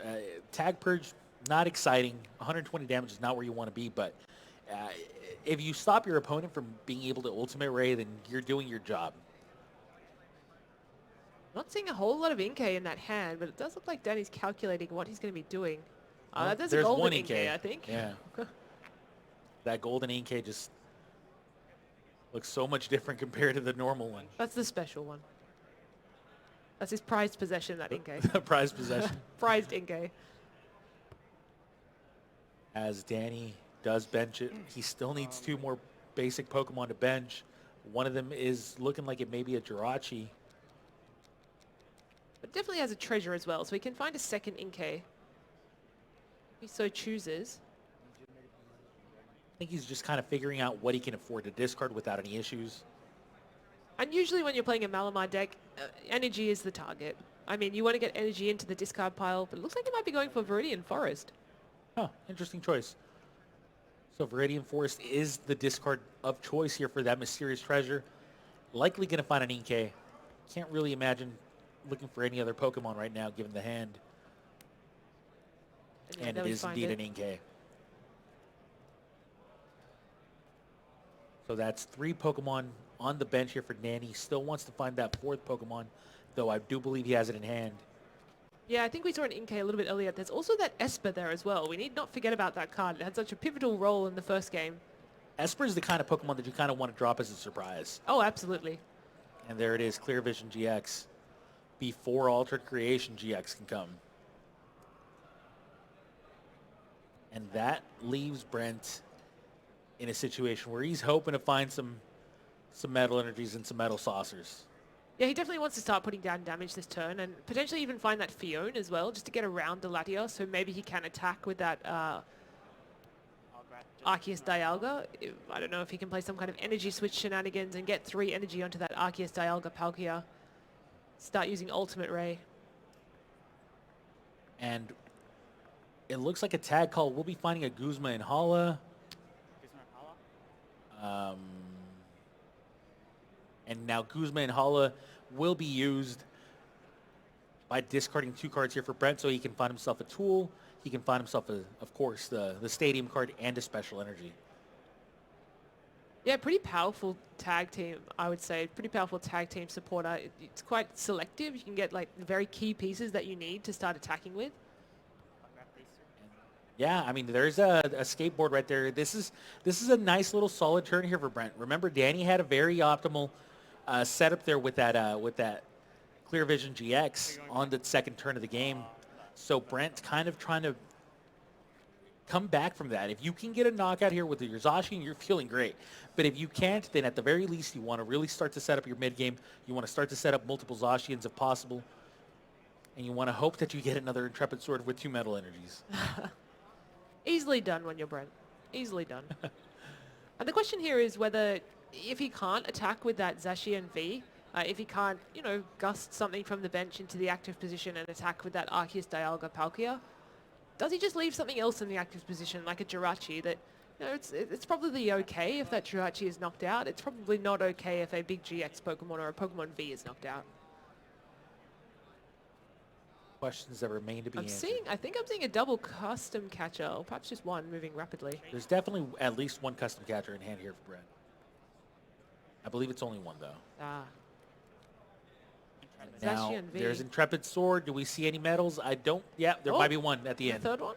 Tag Purge, not exciting. 120 damage is not where you want to be, but if you stop your opponent from being able to Ultimate Ray, then you're doing your job. Not seeing a whole lot of Inkay in that hand, but it does look like Danny's calculating what he's going to be doing. There's a golden one Inkay, I think. Yeah. That golden Inkay just looks so much different compared to the normal one. That's the special one. That's his prized possession, that Inkay. Prized possession. Prized Inkay. As Danny does bench it, he still needs 2 more basic Pokemon to bench. One of them is looking like it may be a Jirachi. But definitely has a treasure as well, so he can find a second Inkay. If he so chooses. I think he's just kind of figuring out what he can afford to discard without any issues. And usually when you're playing a Malamar deck, energy is the target. I mean, you want to get energy into the discard pile, but it looks like he might be going for Viridian Forest. Huh, interesting choice. So Viridian Forest is the discard of choice here for that mysterious treasure. Likely going to find an Inkay. Can't really imagine looking for any other Pokemon right now, given the hand. And it is indeed an Inkay. So that's 3 Pokemon on the bench here for Danny. Still wants to find that 4th Pokemon, though I do believe he has it in hand. Yeah, I think we saw an Inkay a little bit earlier. There's also that Esper there as well. We need not forget about that card. It had such a pivotal role in the first game. Esper is the kind of Pokemon that you kind of want to drop as a surprise. Oh, absolutely. And there it is, Clear Vision GX. Before Altered Creation GX can come. And that leaves Brent in a situation where he's hoping to find some Metal Energies and some Metal Saucers. Yeah, he definitely wants to start putting down damage this turn and potentially even find that Fione as well, just to get around the Latios, so maybe he can attack with that Arceus Dialga. I don't know if he can play some kind of energy switch shenanigans and get 3 energy onto that Arceus Dialga Palkia. Start using Ultimate Ray. And it looks like a tag call. We'll be finding a Guzma and Hala. And now Guzma and Hala will be used by discarding 2 cards here for Brent, so he can find himself a tool. He can find himself, of course, the stadium card and a special energy. Yeah, pretty powerful tag team, I would say. Pretty powerful tag team supporter. It's quite selective. You can get like the very key pieces that you need to start attacking with. Yeah, I mean, there's a skateboard right there. This is a nice little solid turn here for Brent. Remember, Danny had a very optimal setup there with that Clear Vision GX on the second turn of the game. So Brent's kind of trying to come back from that. If you can get a knockout here with your Zacian, you're feeling great. But if you can't, then at the very least, you want to really start to set up your mid game. You want to start to set up multiple Zacians if possible. And you want to hope that you get another Intrepid Sword with 2 metal energies. Easily done when you're Brent. Easily done. And the question here is whether, if he can't attack with that Zacian V, if he can't, gust something from the bench into the active position and attack with that Arceus Dialga Palkia, does he just leave something else in the active position, like a Jirachi that, it's probably okay if that Jirachi is knocked out. It's probably not okay if a big GX Pokemon or a Pokemon V is knocked out. Questions that remain to be answered. I think I'm seeing a double custom catcher, or perhaps just one moving rapidly. There's definitely at least 1 custom catcher in hand here for Brent. I believe it's only 1, though. Ah. Now, Zacian V. there's Intrepid Sword. Do we see any medals? I don't. Yeah, there might be 1 at the end. The third one?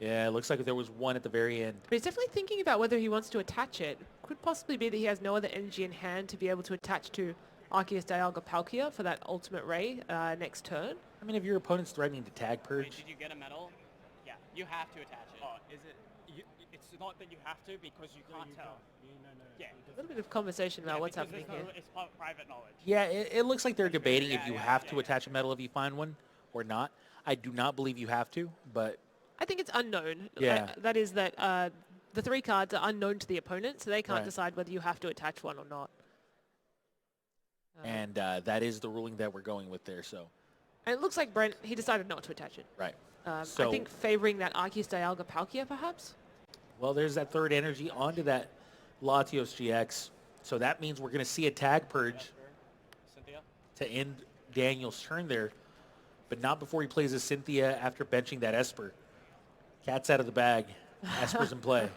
Yeah, it looks like there was 1 at the very end. But he's definitely thinking about whether he wants to attach it. Could possibly be that he has no other energy in hand to be able to attach to Arceus Dialga Palkia for that ultimate ray next turn. I mean, if your opponent's threatening to tag purge. Wait, did you get a medal? Yeah, you have to attach it. Oh, is it? It's not that you have to because you can't tell. No. Yeah. A little bit of conversation about what's because happening there's here. It's private knowledge. Yeah, it looks like they're debating if you have to yeah. attach a medal if you find one or not. I do not believe you have to, but I think it's unknown. Yeah. That is that the 3 cards are unknown to the opponent, so they can't Right. decide whether you have to attach one or not. and that is the ruling that we're going with there. So, And it looks like Brent, he decided not to attach it. right. I So- think favoring that Arceus Dialga Palkia, perhaps? Well, there's that 3rd energy onto that Latios GX. So that means we're going to see a tag purge Cynthia? to end Daniel's turn there, but not before he plays a Cynthia after benching that Esper. Cat's out of the bag. Esper's in play.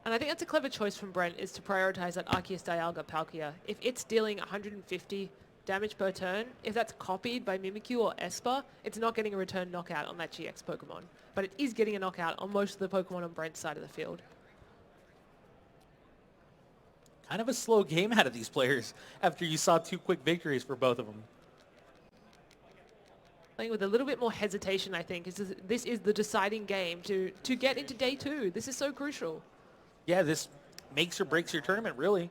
And I think that's a clever choice from Brent, is to prioritize that Arceus Dialga Palkia. If it's dealing 150 damage per turn, if that's copied by Mimikyu or Esper, it's not getting a return knockout on that GX Pokemon. But it is getting a knockout on most of the Pokemon on Brent's side of the field. Kind of a slow game out of these players after you saw 2 quick victories for both of them. Playing with a little bit more hesitation, I think. This is the deciding game to get into day 2. This is so crucial. Yeah, this makes or breaks your tournament, really.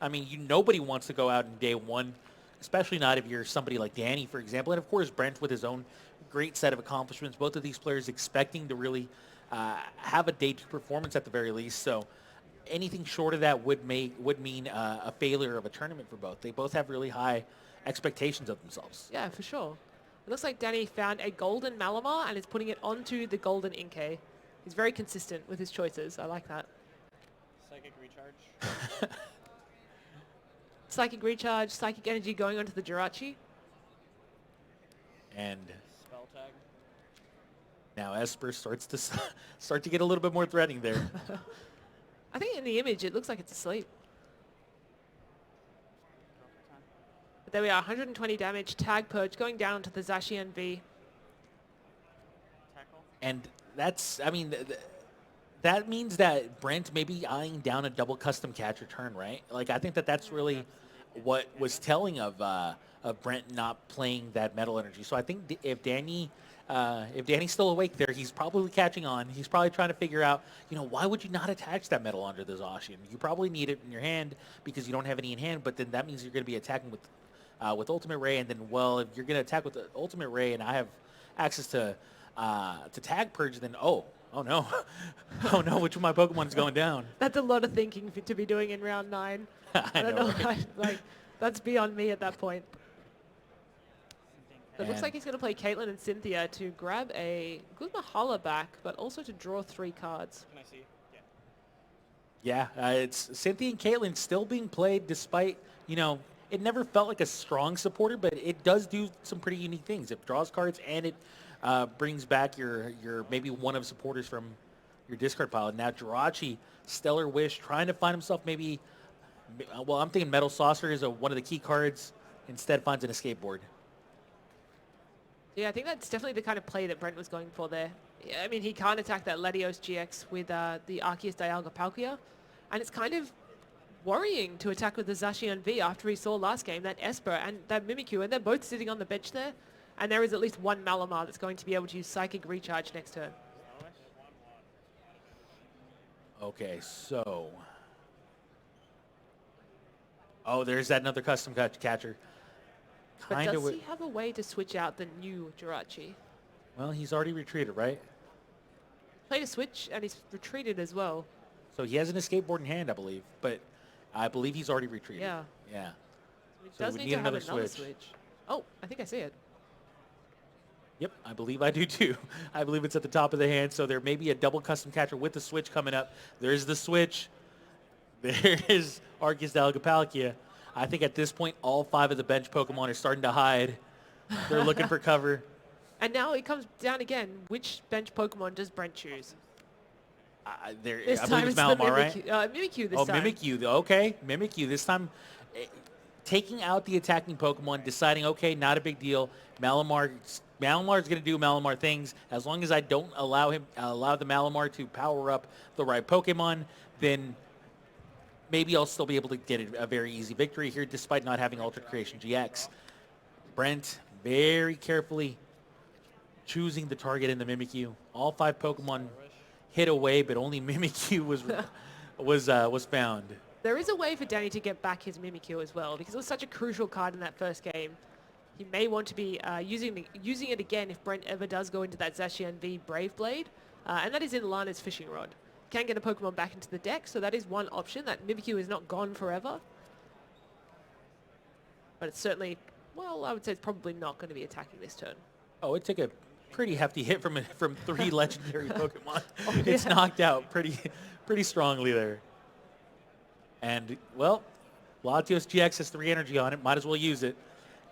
I mean, nobody wants to go out in day 1, especially not if you're somebody like Danny, for example. And, of course, Brent with his own great set of accomplishments. Both of these players expecting to really have a day 2 performance at the very least. So anything short of that would mean a failure of a tournament for both. They both have really high expectations of themselves. Yeah, for sure. It looks like Danny found a golden Malamar and is putting it onto the golden Inkay. He's very consistent with his choices. I like that. Psychic recharge. Psychic Recharge, Psychic Energy going onto the Jirachi. And Spell tag. now Esper starts to get a little bit more threatening there. I think in the image it looks like it's asleep. But there we are, 120 damage, Tag Purge going down onto the Zacian V. Tackle. And that's, I mean, that means that Brent may be eyeing down a double custom catcher turn, right? Like, I think that's really what was telling of Brent not playing that metal energy. So I think if Danny's still awake there, he's probably catching on. He's probably trying to figure out, why would you not attach that metal under the Zacian? You probably need it in your hand because you don't have any in hand, but then that means you're going to be attacking with Ultimate Ray, and then, well, if you're going to attack with the Ultimate Ray and I have access to Tag Purge, then oh no, oh no, which of my Pokemon's going down? That's a lot of thinking to be doing in round 9. I don't know. right? Like, that's beyond me at that point. It looks And- like he's going to play Caitlyn and Cynthia to grab a good Mahala back, but also to draw 3 cards. Can I see? Yeah. Yeah, it's Cynthia and Caitlyn still being played despite, it never felt like a strong supporter, but it does do some pretty unique things. It draws cards and it brings back your maybe one of supporters from your discard pile. Now Jirachi, Stellar Wish, trying to find himself maybe, well, I'm thinking Metal Saucer is one of the key cards. Instead finds an escape board. Yeah, I think that's definitely the kind of play that Brent was going for there. Yeah, I mean, he can't attack that Latios GX with the Arceus Dialga Palkia, and it's kind of worrying to attack with the Zacian V after he saw last game that Esper and that Mimikyu, and they're both sitting on the bench there, and there is at least one Malamar that's going to be able to use Psychic Recharge next turn. Okay, so... Oh, there's that another custom catcher. But does he have a way to switch out the new Jirachi? Well, he's already retreated, right? Played a switch, and he's retreated as well. So he has an escape board in hand, I believe. But I believe he's already retreated. Yeah. Yeah. He So does we need need to have another another switch. switch. Oh, I think I see it. Yep, I believe I do too. I believe it's at the top of the hand, so there may be a double custom catcher with the switch coming up. There's the switch. There is Arceus Dialga Palkia. I think at this point, all 5 of the bench Pokemon are starting to hide. They're looking for cover. And now it comes down again. Which bench Pokemon does Brent choose? This I time believe it's it's Malamar, right? Mimikyu this time. Mimikyu. Okay, Mimikyu. This time, taking out the attacking Pokemon, deciding, okay, not a big deal. Malamar's going to do Malamar things. As long as I don't allow the Malamar to power up the right Pokemon, then maybe I'll still be able to get a very easy victory here despite not having Ultra Creation GX. Brent very carefully choosing the target in the Mimikyu. All 5 Pokemon hit away, but only Mimikyu was found. There is a way for Danny to get back his Mimikyu as well, because it was such a crucial card in that first game. He may want to be using it again if Brent ever does go into that Zacian V Brave Blade, and that is in Lana's Fishing Rod. Can get a Pokemon back into the deck, so that is one option. That Mimikyu is not gone forever. But it's certainly, well, I would say it's probably not going to be attacking this turn. Oh, it took a pretty hefty hit from 3 legendary Pokemon. Oh, It's yeah. knocked out pretty strongly there. And, well, Latios GX has 3 energy on it. Might as well use it,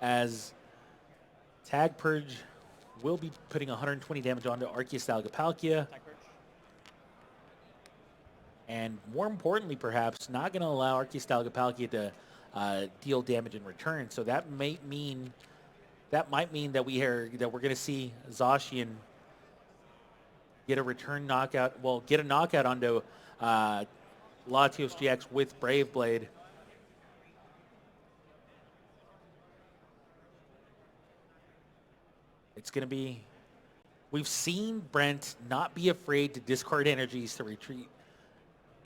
as Tag Purge will be putting 120 damage onto Arceus Dialga Palkia. Attack Purge. And more importantly, perhaps, not going to allow Arceus Dialga Palkia to deal damage in return. So that might mean that we're going to see Zacian get a return knockout. Well, get a knockout onto Latios GX with Brave Blade. It's going to be. We've seen Brent not be afraid to discard energies to retreat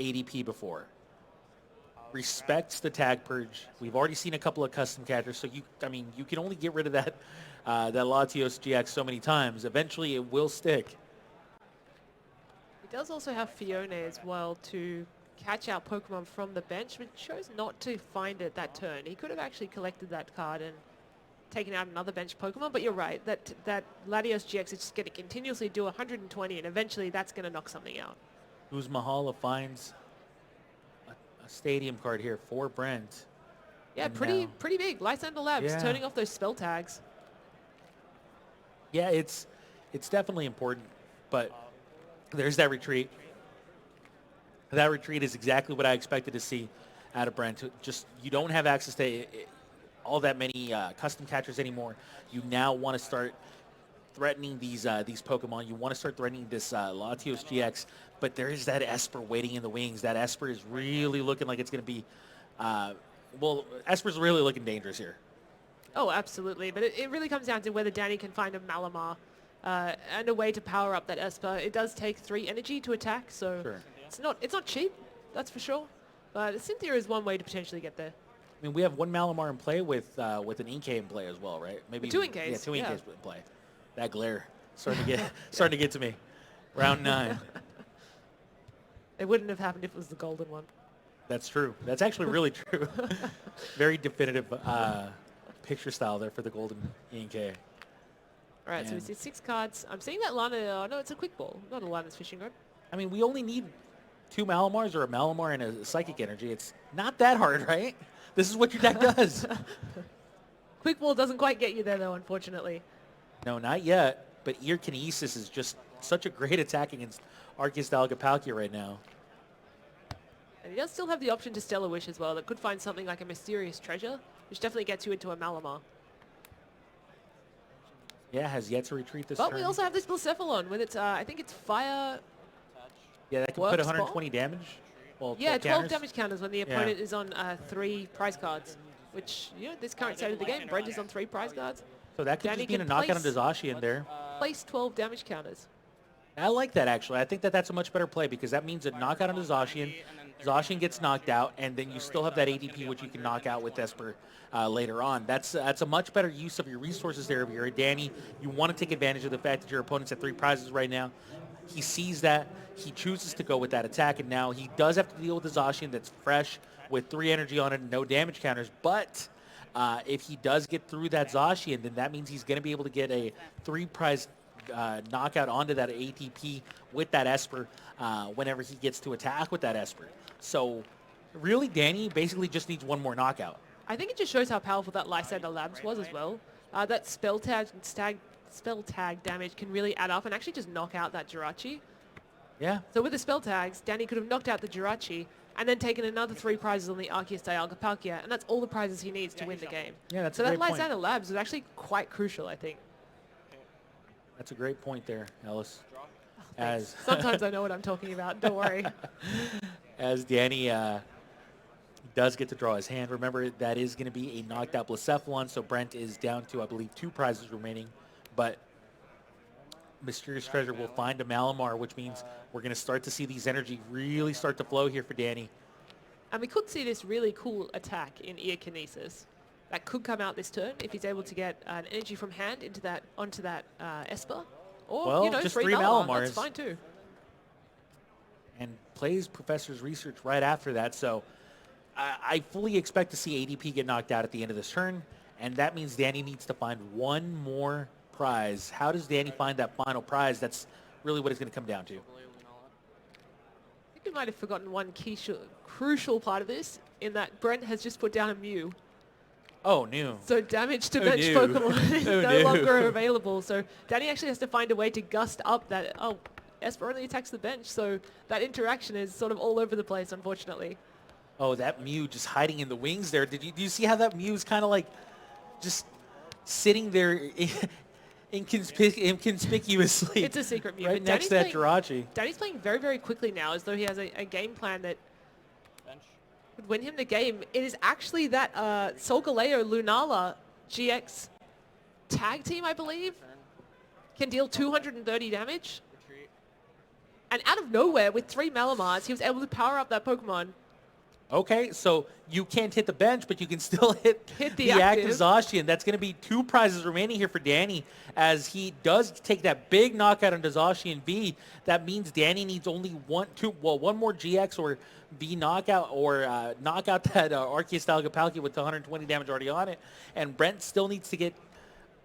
ADP before. Respects the Tag Purge. We've already seen a couple of custom catchers, so you can only get rid of that Latios GX so many times. Eventually, it will stick. He does also have Fiona as well to catch out Pokemon from the bench, but chose not to find it that turn. He could have actually collected that card and taken out another bench Pokemon, but you're right. That Latios GX is just going to continuously do 120, and eventually that's going to knock something out. Who's Mahala finds a stadium card here for Brent. Yeah, And pretty big. Lysander Labs Yeah. turning off those spell tags. Yeah, it's definitely important, but there's that retreat. That retreat is exactly what I expected to see out of Brent. Just, you don't have access to all that many custom catchers anymore. You now want to start threatening these Pokemon. You want to start threatening this Latios GX, but there is that Esper waiting in the wings. That Esper is really looking like it's going to be, Esper's really looking dangerous here. Oh, absolutely. But it really comes down to whether Danny can find a Malamar and a way to power up that Esper. It does take 3 energy to attack, so Sure. it's not cheap, that's for sure. But Cynthia is one way to potentially get there. I mean, we have one Malamar in play with an Inkay in play as well, right? Maybe 2 Inkays. Yeah, 2 yeah. Inkays in play. That glare starting to get to me. Round 9. It wouldn't have happened if it was the golden one. That's true. That's actually really true. Very definitive picture style there for the golden Inkay. All right, so we And- see 6 cards. I'm seeing that Lana. No, it's a quick ball, not a Lana's Fishing Rod. I mean, we only need 2 Malamars or a Malamar and a Psychic Energy. It's not that hard, right? This is what your deck does. Quick Ball doesn't quite get you there, though, unfortunately. No, not yet. But Ear Kinesis is just such a great attack against Arceus Algapalkia right now. And he does still have the option to Stellar Wish as well. That could find something like a Mysterious Treasure, which definitely gets you into a Malamar. Yeah, has yet to retreat this But turn. we also have this Blacephalon with its, I think it's Fire... Yeah, that can Work put spot? 120 damage. Well, Yeah, 12 counters. damage counters when the opponent is on 3 prize cards. Which, you know, this current state of the game, Brent is on 3 prize cards. So that could Danny just be a can knockout on place- Dazashi in there. Place 12 damage counters. I like that, actually. I think that that's a much better play because that means a knockout on Zacian. Zacian gets knocked out, and then you still have that ADP, which you can knock out with Esper later on. That's a much better use of your resources there. If you're a Danny, you want to take advantage of the fact that your opponent's at 3 prizes right now. He sees that. He chooses to go with that attack, and now he does have to deal with the Zacian that's fresh with 3 energy on it and no damage counters. But if he does get through that Zacian, then that means he's going to be able to get a 3 prize knockout onto that ATP with that Esper whenever he gets to attack with that Esper. So really, Danny basically just needs one more knockout. I think it just shows how powerful that Lysander Labs was as well. That spell tag damage can really add up and actually just knock out that Jirachi. Yeah. So with the spell tags, Danny could have knocked out the Jirachi and then taken another 3 prizes on the Arceus Dialga-Palkia, and that's all the prizes he needs to win the game. Yeah, that's so a that great point. Lysander Labs is actually quite crucial, I think. That's a great point there, Ellis. Thanks. Sometimes I know what I'm talking about. Don't worry. As Danny does get to draw his hand, remember that is going to be a knocked out Blacephalon, so Brent is down to, I believe, 2 prizes remaining. But Mysterious Treasure will find a Malamar, which means we're going to start to see these energy really start to flow here for Danny. And we could see this really cool attack in Ear Kinesis. That could come out this turn if he's able to get an energy from hand onto that Esper. Or, Well, you know, just 3 3 Malamar. Malamars. That's fine too. And plays Professor's Research right after that. So I fully expect to see ADP get knocked out at the end of this turn. And that means Danny needs to find one more prize. How does Danny find that final prize? That's really what it's going to come down to. I think we might have forgotten one crucial part of this, in that Brent has just put down a Mew. Oh, new. So damage to Oh, bench no. Pokemon is Oh, no no. longer available. So Danny actually has to find a way to gust up that, Esper only attacks the bench. So that interaction is sort of all over the place, unfortunately. Oh, that Mew just hiding in the wings there. Do you see how that Mew is kind of like just sitting there inconspicuously? It's a secret Mew. Right but next to that Jirachi. Danny's playing very, very quickly now, as though he has a game plan that Bench. would win him the game. It is actually that Solgaleo Lunala GX tag team, I believe, can deal 230 damage. Retreat. And out of nowhere, with 3 Malamars, he was able to power up that Pokemon. Okay, so you can't hit the bench, but you can still hit the active active. Zacian. That's going to be 2 prizes remaining here for Danny, as he does take that big knockout on Zacian V. That means Danny needs only one more GX or V knockout, or knock out that Arceus Algapalkia with 120 damage already on it. And Brent still needs to get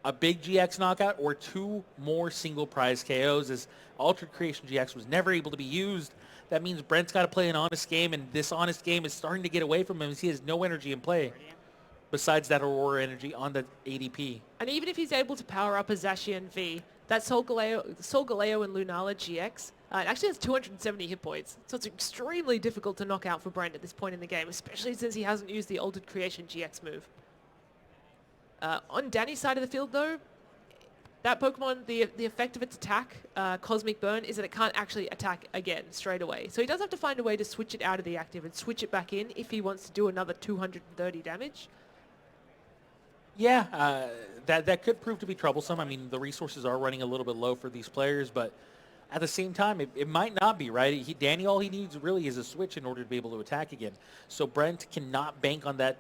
a big GX knockout or 2 more single prize KOs, as Altered Creation GX was never able to be used. That means Brent's got to play an honest game, and this honest game is starting to get away from him as he has no energy in play besides that Aurora energy on the ADP. And even if he's able to power up a Zacian V, that Solgaleo and Lunala GX, it actually has 270 hit points. So it's extremely difficult to knock out for Brent at this point in the game, especially since he hasn't used the Altered Creation GX move. On Danny's side of the field, though, that Pokemon, the effect of its attack, Cosmic Burn, is that it can't actually attack again straight away. So he does have to find a way to switch it out of the active and switch it back in if he wants to do another 230 damage. Yeah, that could prove to be troublesome. I mean, the resources are running a little bit low for these players, but at the same time, it might not be, right? Danny, all he needs really is a switch in order to be able to attack again. So Brent cannot bank on that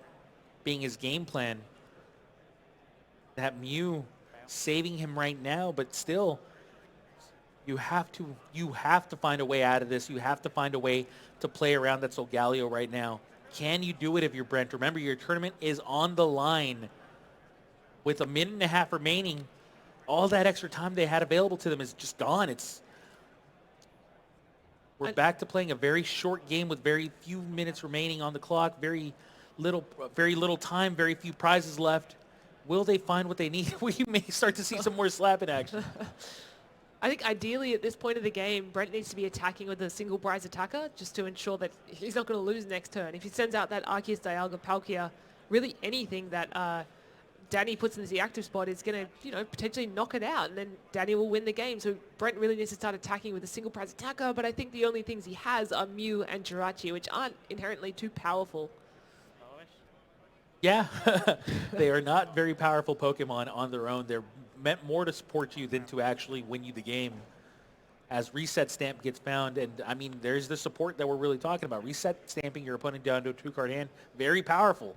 being his game plan. That Mew saving him right now, but still, you have to find a way out of this. You have to find a way to play around that Solgaleo right now. Can you do it if you're Brent? Remember, your tournament is on the line. With a minute and a half remaining, all that extra time they had available to them is just gone. We're back to playing a very short game with very few minutes remaining on the clock, very little time, very few prizes left. Will they find what they need? We may start to see some more slap in action. I think ideally at this point of the game, Brent needs to be attacking with a single prize attacker just to ensure that he's not going to lose next turn. If he sends out that Arceus, Dialga, Palkia, really anything that Danny puts into the active spot is going to, potentially knock it out, and then Danny will win the game. So Brent really needs to start attacking with a single prize attacker, but I think the only things he has are Mew and Jirachi, which aren't inherently too powerful. Yeah, they are not very powerful Pokemon on their own. They're meant more to support you than to actually win you the game. As Reset Stamp gets found, and I mean, there's the support that we're really talking about. Reset Stamping your opponent down to a 2-card hand, very powerful.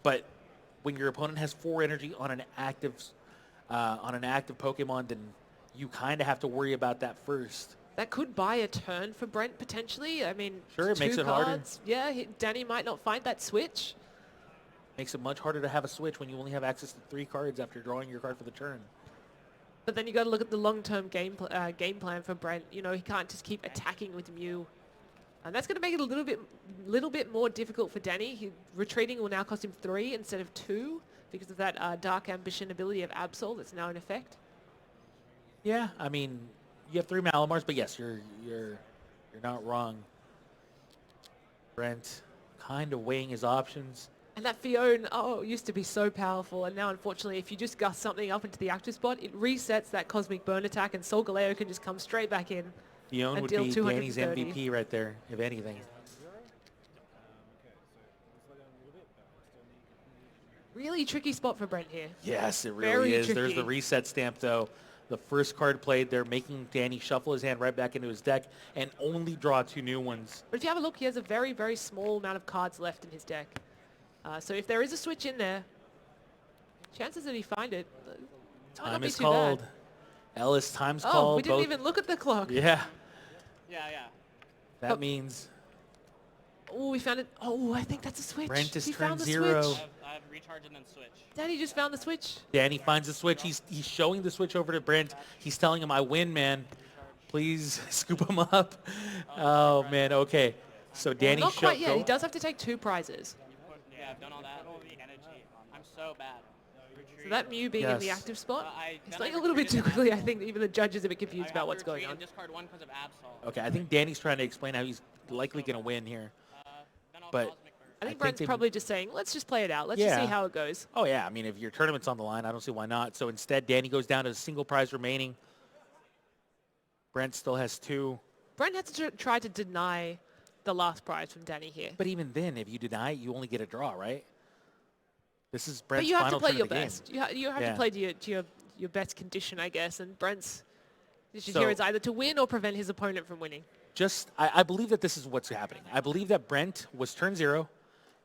But when your opponent has 4 energy on an active Pokemon, then you kind of have to worry about that first. That could buy a turn for Brent potentially. I mean, sure, it 2 makes it harder. cards. Yeah, Danny might not find that switch. Makes it much harder to have a switch when you only have access to 3 cards after drawing your card for the turn. But then you got to look at the long-term game plan for Brent. He can't just keep attacking with Mew, and that's going to make it a little bit more difficult for Danny. Retreating will now cost him 3 instead of 2 because of that Dark Ambition ability of Absol that's now in effect. Yeah, I mean, you have 3 Malamars, but yes, you're not wrong. Brent kind of weighing his options. And that Fiona, used to be so powerful, and now unfortunately if you just gust something up into the active spot, it resets that Cosmic Burn attack, and Solgaleo can just come straight back in. Fiona would deal be 230. Danny's MVP right there, if anything. Really tricky spot for Brent here. Yes, it really Very is. There's tricky. the Reset Stamp, though. The first card played, they're making Danny shuffle his hand right back into his deck and only draw 2 new ones. But if you have a look, he has a very, very small amount of cards left in his deck. So if there is a switch in there, chances that he find it might not Time be is too called. bad. Ellis, time's Oh, called. we didn't Both- even look at the clock. Yeah, Yeah. that Oh. means Oh, we found it. Oh, I think that's a switch. Brent is he turn found the 0. switch. I have recharge and then switch. Daddy just found the switch. Danny finds the switch. He's showing the switch over to Brent. He's telling him, I win, man. Please scoop him up. Oh, man, okay. So Danny Not quite yet. go- He does have to take 2 prizes. Yeah, I've done all that. The energy. I'm so bad. So that Mew being in the Yes. active spot, I- he's then playing I a little bit too retreated quickly. I think even the judge is a bit confused about what's going on. Discard 1 because of Absol. Okay, I think Danny's trying to explain how he's likely going to win here. Then I'll But- Cosmic Burn. I think think Brent's they- probably just saying, let's just play it out. Let's just see Yeah. how it goes. Oh, yeah. I mean, if your tournament's on the line, I don't see why not. So instead, Danny goes down to a single prize remaining. Brent still has 2. Brent had to try to deny the last prize from Danny here. But even then, if you deny it, you only get a draw, right? This is But Brent's you have to final play turn your of the game. best. You have Yeah. to play to your best condition, I guess. And Brent's decision So- here is either to win or prevent his opponent from winning. I believe that this is what's happening. I believe that Brent was turn 0.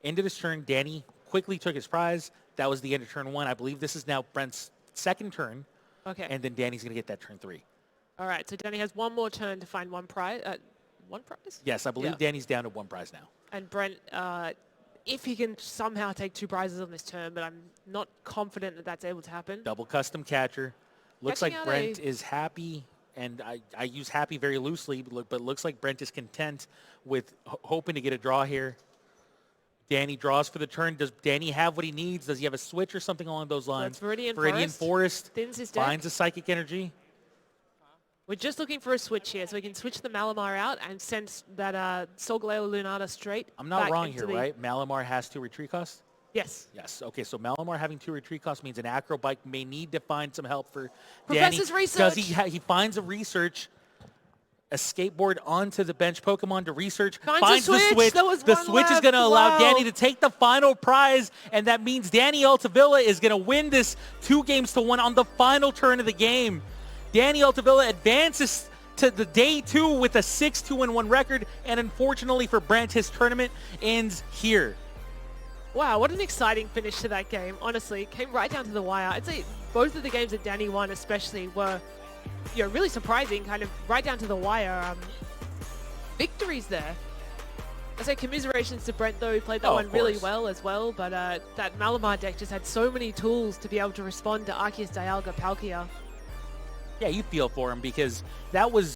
Into this turn, Danny quickly took his prize. That was the end of turn 1. I believe this is now Brent's second turn, Okay. and then Danny's going to get that turn 3. All right. So Danny has one more turn to find one prize. One prize? Yes, I believe Yeah. Danny's down to 1 prize now. And Brent, if he can somehow take 2 prizes on this turn, but I'm not confident that that's able to happen. Double custom catcher. Looks Catching like out Brent is happy, and I use happy very loosely, but looks like Brent is content with hoping to get a draw here. Danny draws for the turn. Does Danny have what he needs? Does he have a switch or something along those lines? That's Viridian Forest. Forest. Thins his deck. Finds a psychic energy. We're just looking for a switch here, so we can switch the Malamar out and send that Solgaleo Lunata straight. I'm not back wrong into here, the- right? Malamar has 2 retreat costs? Yes. Yes. Okay, so Malamar having 2 retreat costs means an Acrobike may need to find some help for Professor's Danny. research. Because he finds a research, a skateboard onto the bench Pokemon to research, Finds a the switch. switch. There was The one switch is left. going to allow Wow. Danny to take the final prize, and that means Danny Altavilla is going to win this 2-1 on the final turn of the game. Danny Altavilla advances to the day 2 with a 6-2-1 record, and unfortunately for Brent, his tournament ends here. Wow, what an exciting finish to that game. Honestly, it came right down to the wire. I'd say both of the games that Danny won especially were really surprising, kind of right down to the wire. Victories there. I say commiserations to Brent, though. He played that Oh, one of really course. well as well, but that Malamar deck just had so many tools to be able to respond to Arceus, Dialga, Palkia. Yeah, you feel for him because that was